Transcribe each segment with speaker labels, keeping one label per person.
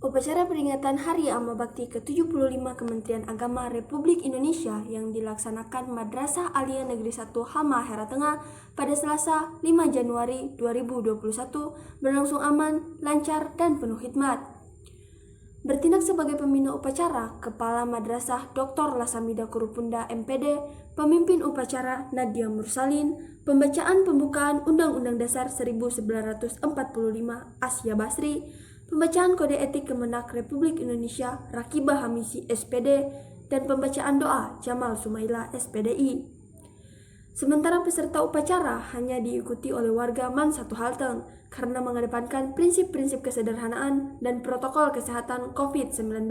Speaker 1: Upacara peringatan Hari Amma Bakti ke-75 Kementerian Agama Republik Indonesia yang dilaksanakan Madrasah Aliyah Negeri 1 Halmahera Tengah pada Selasa 5 Januari 2021 berlangsung aman, lancar, dan penuh hikmat. Bertindak sebagai pembina upacara, Kepala Madrasah Dr. Lasamida Kurupunda MPD, pemimpin upacara Nadia Mursalin, pembacaan pembukaan Undang-Undang Dasar 1945 Asya Basri, pembacaan Kode Etik Kemenak Republik Indonesia Rakibah Hamisi SPD, dan pembacaan doa Jamal Sumaila SPDI. Sementara peserta upacara hanya diikuti oleh warga Man 1 Halteng karena mengedepankan prinsip-prinsip kesederhanaan dan protokol kesehatan COVID-19.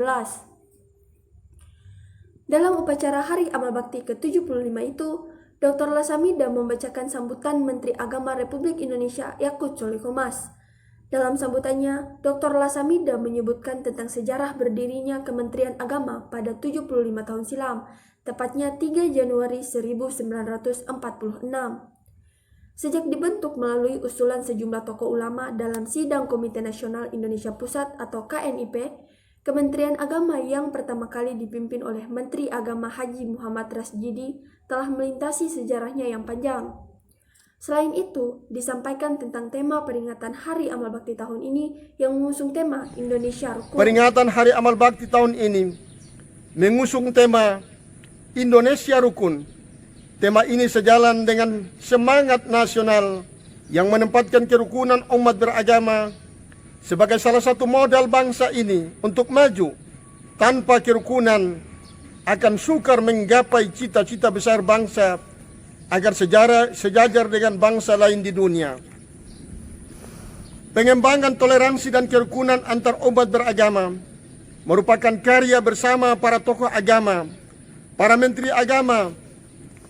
Speaker 1: Dalam upacara Hari Amal Bakti ke-75 itu, Dr. Lasamida membacakan sambutan Menteri Agama Republik Indonesia Yakut Colikhomas. Dalam sambutannya, Dr. Lasamida menyebutkan tentang sejarah berdirinya Kementerian Agama pada 75 tahun silam, tepatnya 3 Januari 1946. Sejak dibentuk melalui usulan sejumlah tokoh ulama dalam Sidang Komite Nasional Indonesia Pusat atau KNIP, Kementerian Agama yang pertama kali dipimpin oleh Menteri Agama Haji Muhammad Rasjidi telah melintasi sejarahnya yang panjang. Selain itu, disampaikan tentang tema peringatan Hari Amal Bakti tahun ini yang mengusung tema Indonesia Rukun.
Speaker 2: Peringatan Hari Amal Bakti tahun ini mengusung tema Indonesia Rukun. Tema ini sejalan dengan semangat nasional yang menempatkan kerukunan umat beragama sebagai salah satu modal bangsa ini untuk maju. Tanpa kerukunan akan sukar menggapai cita-cita besar bangsa agar sejajar dengan bangsa lain di dunia. Pengembangan toleransi dan kerukunan antar umat beragama merupakan karya bersama para tokoh agama, para menteri agama,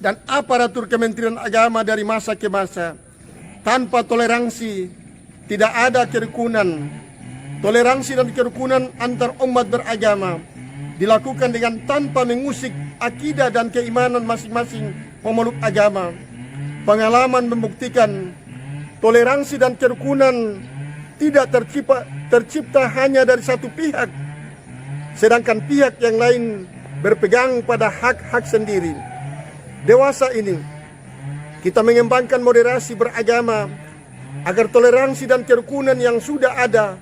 Speaker 2: dan aparatur Kementerian Agama dari masa ke masa. Tanpa toleransi tidak ada kerukunan. Toleransi dan kerukunan antar umat beragama dilakukan dengan tanpa mengusik akidah dan keimanan masing-masing pemeluk agama. Pengalaman membuktikan toleransi dan kerukunan tidak tercipta hanya dari satu pihak, sedangkan pihak yang lain berpegang pada hak-hak sendiri. Dewasa ini, kita mengembangkan moderasi beragama agar toleransi dan kerukunan yang sudah ada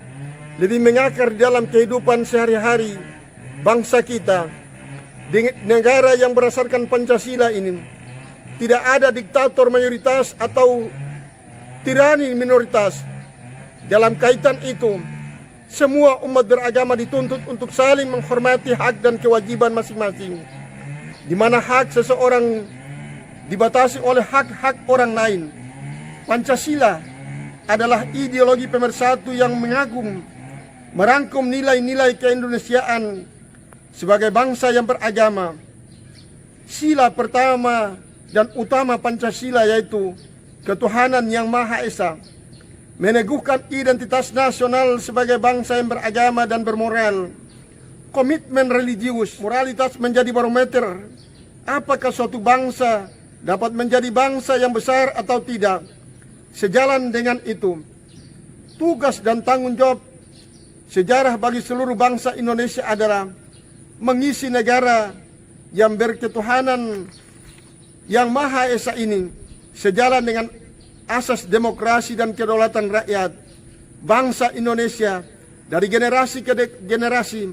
Speaker 2: lebih mengakar di dalam kehidupan sehari-hari bangsa kita. Di negara yang berdasarkan Pancasila ini, tidak ada diktator mayoritas atau tirani minoritas. Dalam kaitan itu, semua umat beragama dituntut untuk saling menghormati hak dan kewajiban masing-masing, di mana hak seseorang dibatasi oleh hak-hak orang lain. Pancasila adalah ideologi pemersatu yang merangkum nilai-nilai keindonesiaan sebagai bangsa yang beragama. Sila pertama dan utama Pancasila yaitu ketuhanan yang Maha Esa, meneguhkan identitas nasional sebagai bangsa yang beragama dan bermoral. Komitmen religius, moralitas menjadi barometer apakah suatu bangsa dapat menjadi bangsa yang besar atau tidak. Sejalan dengan itu, tugas dan tanggung jawab sejarah bagi seluruh bangsa Indonesia adalah mengisi negara yang berketuhanan yang Maha Esa ini sejalan dengan asas demokrasi dan kedaulatan rakyat. Bangsa Indonesia dari generasi ke generasi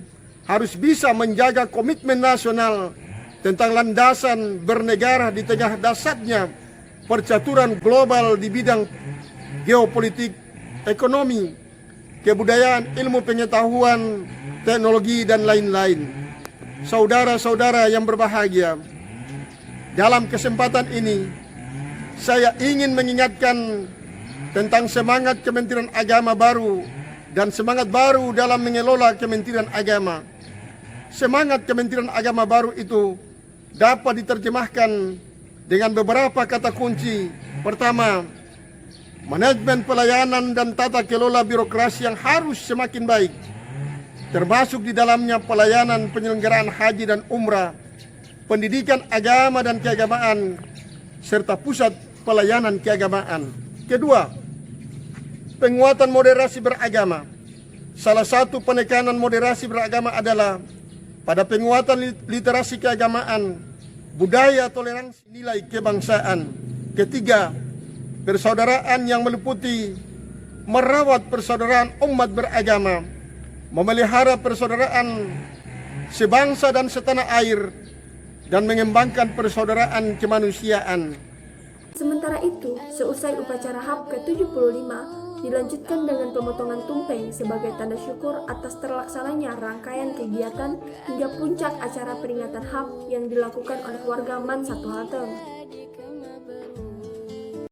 Speaker 2: harus bisa menjaga komitmen nasional tentang landasan bernegara di tengah dasarnya percaturan global di bidang geopolitik, ekonomi, kebudayaan, ilmu pengetahuan, teknologi, dan lain-lain. Saudara-saudara yang berbahagia, dalam kesempatan ini saya ingin mengingatkan tentang semangat Kementerian Agama baru dan semangat baru dalam mengelola Kementerian Agama. Semangat Kementerian Agama baru itu dapat diterjemahkan dengan beberapa kata kunci. Pertama, manajemen pelayanan dan tata kelola birokrasi yang harus semakin baik, termasuk di dalamnya pelayanan penyelenggaraan haji dan umrah, pendidikan agama dan keagamaan, serta pusat pelayanan keagamaan. Kedua, penguatan moderasi beragama. salah satu penekanan moderasi beragama adalah pada penguatan literasi keagamaan, budaya toleransi, nilai kebangsaan. Ketiga, persaudaraan yang meliputi merawat persaudaraan umat beragama, memelihara persaudaraan sebangsa dan setanah air, dan mengembangkan persaudaraan kemanusiaan.
Speaker 1: Sementara itu, seusai upacara HAP ke-75, dilanjutkan dengan pemotongan tumpeng sebagai tanda syukur atas terlaksananya rangkaian kegiatan hingga puncak acara peringatan HAP yang dilakukan oleh warga Man 1 Halteng.